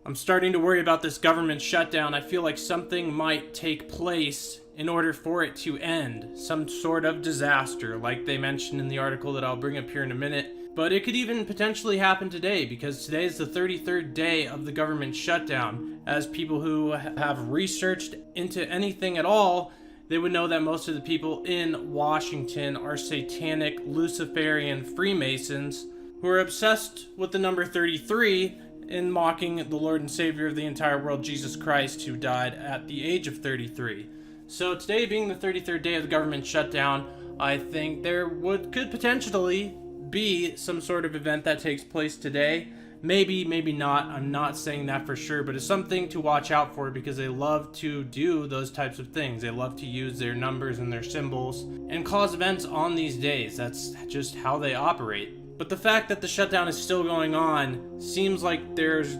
I'm starting to worry about this government shutdown. I feel like something might take place in order for it to end. Some sort of disaster, like they mentioned in the article that I'll bring up here in a minute. But it could even potentially happen today, because today is the 33rd day of the government shutdown. As people who have researched into anything at all, they would know that most of the people in Washington are satanic Luciferian Freemasons who are obsessed with the number 33 in mocking the Lord and Savior of the entire world, Jesus Christ, who died at the age of 33. So today being the 33rd day of the government shutdown, I think there could potentially be some sort of event that takes place today. Maybe, maybe not. I'm not saying that for sure, but it's something to watch out for, because they love to do those types of things. They love to use their numbers and their symbols and cause events on these days. That's just how they operate. But the fact that the shutdown is still going on seems like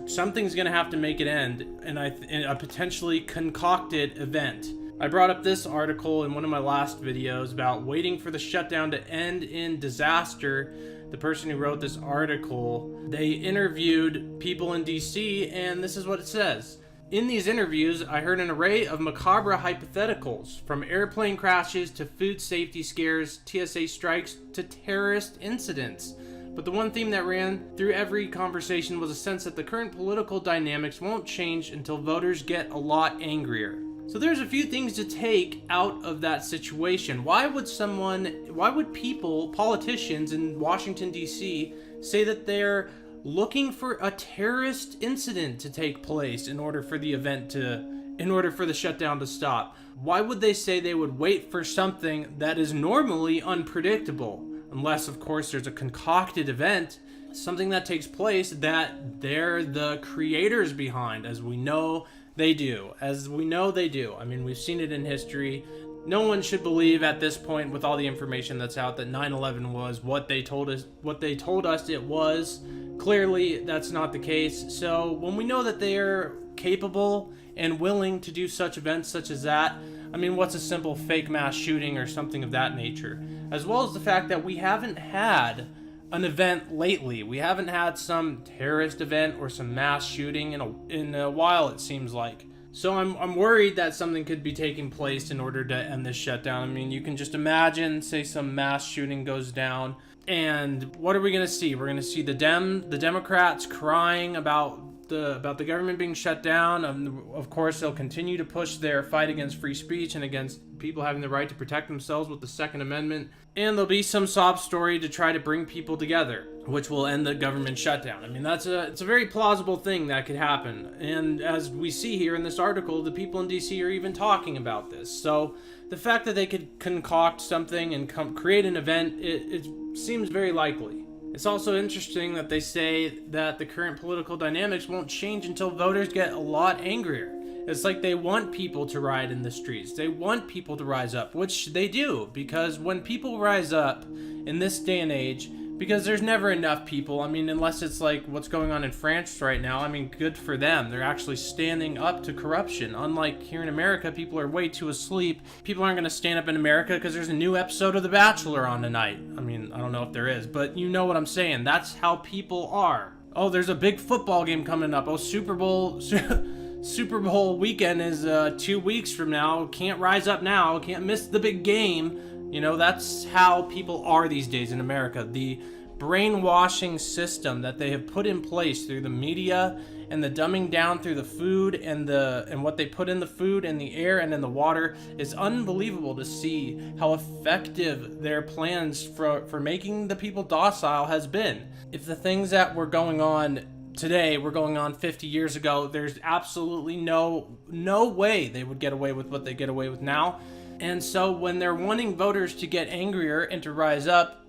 something's going to have to make it end in a potentially concocted event. I brought up this article in one of my last videos about waiting for the shutdown to end in disaster. The person who wrote this article, they interviewed people in DC, and this is what it says. In these interviews, I heard an array of macabre hypotheticals, from airplane crashes to food safety scares, TSA strikes to terrorist incidents. But the one theme that ran through every conversation was a sense that the current political dynamics won't change until voters get a lot angrier. So there's a few things to take out of that situation. Why would people, politicians in Washington, D.C., say that they're looking for a terrorist incident to take place in order for the shutdown to stop? Why would they say they would wait for something that is normally unpredictable? Unless, of course, there's a concocted event, something that takes place that they're the creators behind, as we know they do. I mean, we've seen it in history. No one should believe at this point, with all the information that's out, that 9/11 was what they told us it was. Clearly, that's not the case. So when we know that they are capable and willing to do such events such as that, I mean, what's a simple fake mass shooting or something of that nature? As well as the fact that we haven't had an event lately. We haven't had some terrorist event or some mass shooting in a while, it seems like. So I'm worried that something could be taking place in order to end this shutdown. I mean, you can just imagine, say some mass shooting goes down, and what are we going to see? We're going to see the Democrats crying about the government being shut down. Of course, they'll continue to push their fight against free speech and against people having the right to protect themselves with the Second Amendment. And there'll be some sob story to try to bring people together, which will end the government shutdown. I mean, it's a very plausible thing that could happen. And as we see here in this article, the people in DC are even talking about this. So the fact that they could concoct something and create an event, it seems very likely. It's also interesting that they say that the current political dynamics won't change until voters get a lot angrier. It's like they want people to riot in the streets. They want people to rise up, which they do, because when people rise up in this day and age, because there's never enough people. I mean, unless it's like what's going on in France right now. I mean, good for them. They're actually standing up to corruption. Unlike here in America, people are way too asleep. People aren't going to stand up in America because there's a new episode of The Bachelor on tonight. I mean, I don't know if there is, but you know what I'm saying. That's how people are. Oh, there's a big football game coming up. Oh, Super Bowl weekend is 2 weeks from now. Can't rise up now. Can't miss the big game. You know, that's how people are these days in America. The brainwashing system that they have put in place through the media and the dumbing down through the food and what they put in the food and the air and in the water is unbelievable to see how effective their plans for making the people docile has been. If the things that were going on today were going on 50 years ago, there's absolutely no way they would get away with what they get away with now. And so when they're wanting voters to get angrier and to rise up,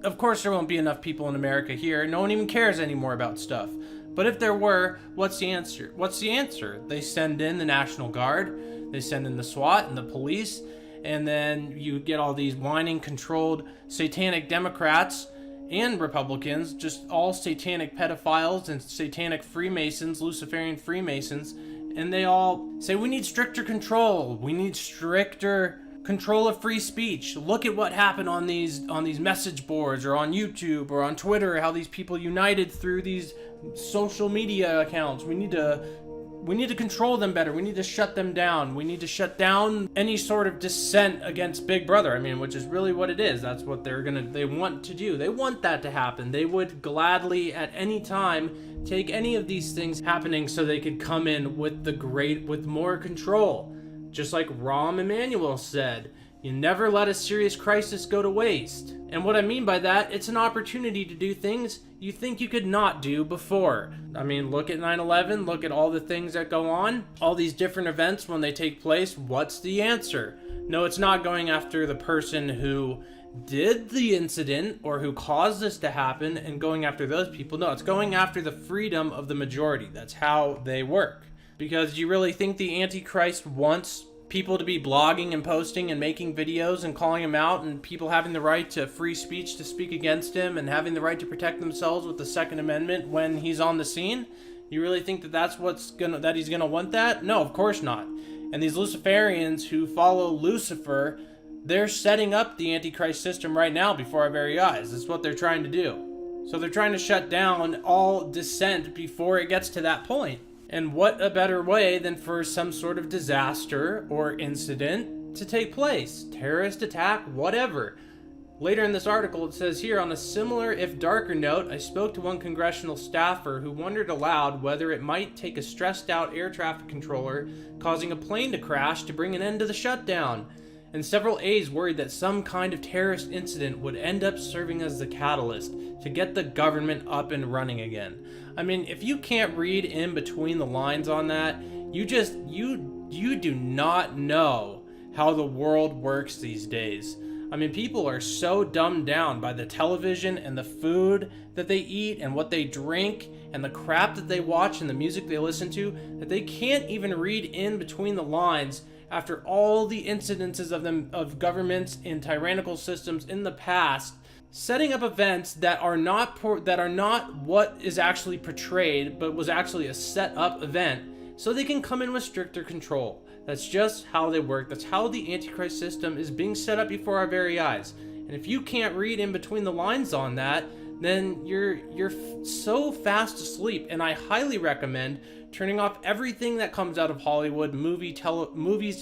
of course there won't be enough people in America here. No one even cares anymore about stuff. But if there were, what's the answer? They send in the National Guard, they send in the SWAT and the police, and then you get all these whining, controlled, satanic Democrats and Republicans, just all satanic pedophiles and satanic Freemasons, Luciferian Freemasons, and they all say we need stricter control, we need stricter control of free speech. Look at what happened on these message boards or on YouTube or on Twitter, how these people united through these social media accounts. We need to control them better. We need to shut them down. We need to shut down any sort of dissent against Big Brother. I mean, which is really what it is. That's what they want to do. They want that to happen. They would gladly at any time take any of these things happening so they could come in with more control. Just like Rahm Emanuel said, you never let a serious crisis go to waste. And what I mean by that, it's an opportunity to do things you think you could not do before. I mean, look at 9/11, look at all the things that go on, all these different events when they take place. What's the answer? No, it's not going after the person who did the incident or who caused this to happen and going after those people. No, it's going after the freedom of the majority. That's how they work. Because you really think the Antichrist wants people to be blogging and posting and making videos and calling him out, and people having the right to free speech to speak against him and having the right to protect themselves with the Second Amendment when he's on the scene? You really think that he's gonna want that? No, of course not. And these Luciferians who follow Lucifer, they're setting up the Antichrist system right now before our very eyes. That's what they're trying to do. So they're trying to shut down all dissent before it gets to that point. And what a better way than for some sort of disaster or incident to take place? Terrorist attack, whatever. Later in this article, it says here, on a similar, if darker note, I spoke to one congressional staffer who wondered aloud whether it might take a stressed-out air traffic controller causing a plane to crash to bring an end to the shutdown. And several aides worried that some kind of terrorist incident would end up serving as the catalyst to get the government up and running again. I mean, if you can't read in between the lines on that, you do not know how the world works these days. I mean, people are so dumbed down by the television and the food that they eat and what they drink and the crap that they watch and the music they listen to that they can't even read in between the lines after all the incidences of governments and tyrannical systems in the past setting up events that are not what is actually portrayed, but was actually a set up event, so they can come in with stricter control. That's just how they work. That's how the Antichrist system is being set up before our very eyes. And if you can't read in between the lines on that, then you're so fast asleep. And I highly recommend turning off everything that comes out of Hollywood, movies,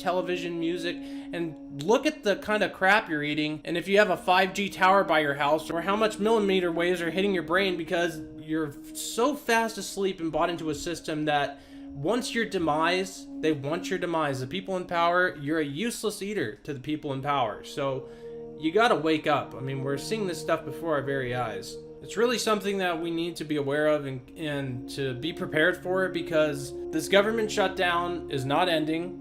television, music, and look at the kind of crap you're eating. And if you have a 5G tower by your house, or how much millimeter waves are hitting your brain because you're so fast asleep and bought into a system that once your demise, they want your demise. The people in power, you're a useless eater to the people in power. So you gotta wake up. I mean, we're seeing this stuff before our very eyes. It's really something that we need to be aware of and to be prepared for it, because this government shutdown is not ending.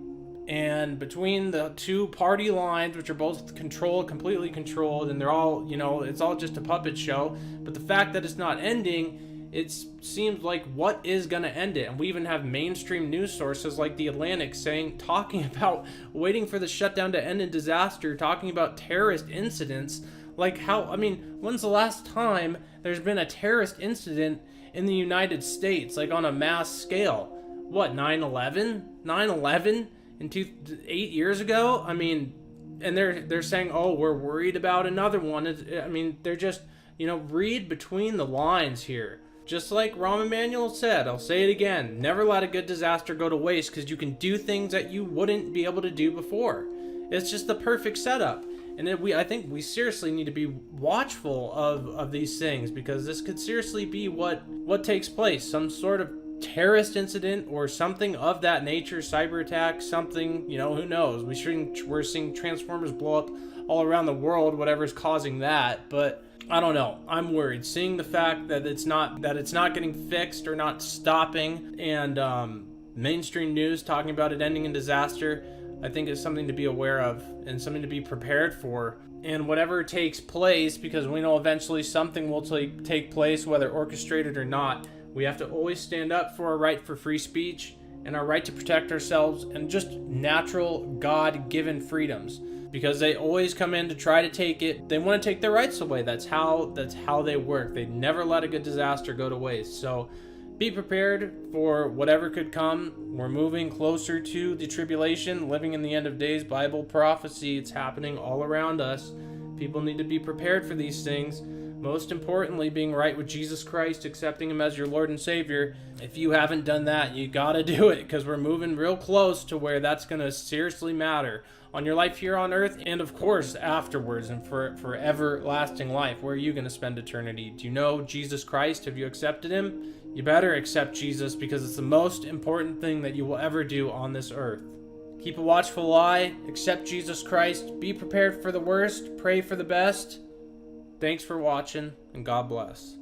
And between the two party lines, which are both completely controlled, and they're all, it's all just a puppet show. But the fact that it's not ending, it seems like what is going to end it? And we even have mainstream news sources like The Atlantic talking about waiting for the shutdown to end in disaster, talking about terrorist incidents. When's the last time there's been a terrorist incident in the United States, like on a mass scale? What, 9/11? 9/11 8 years ago? I mean, and they're saying, oh, we're worried about another one. They're just, read between the lines here. Just like Rahm Emanuel said, I'll say it again, never let a good disaster go to waste, because you can do things that you wouldn't be able to do before. It's just the perfect setup. And I think we seriously need to be watchful of these things, because this could seriously be what takes place. Some sort of terrorist incident or something of that nature, cyber attack, something, who knows. We're seeing Transformers blow up all around the world, whatever's causing that, but I don't know. I'm worried. Seeing the fact that it's not getting fixed or not stopping, and mainstream news talking about it ending in disaster, I think is something to be aware of and something to be prepared for. And whatever takes place, because we know eventually something will take place, whether orchestrated or not, we have to always stand up for our right for free speech and our right to protect ourselves and just natural God-given freedoms. Because they always come in to try to take it. They want to take their rights away. That's how they work. They never let a good disaster go to waste. So be prepared for whatever could come. We're moving closer to the tribulation, living in the end of days, Bible prophecy. It's happening all around us. People need to be prepared for these things. Most importantly, being right with Jesus Christ, accepting him as your Lord and Savior. If you haven't done that, you gotta do it, because we're moving real close to where that's gonna seriously matter on your life here on earth, and of course afterwards, and for everlasting life. Where are you gonna spend eternity? Do you know Jesus Christ? Have you accepted him? You better accept Jesus, because it's the most important thing that you will ever do on this earth. Keep a watchful eye, accept Jesus Christ, be prepared for the worst, pray for the best. Thanks for watching, and God bless.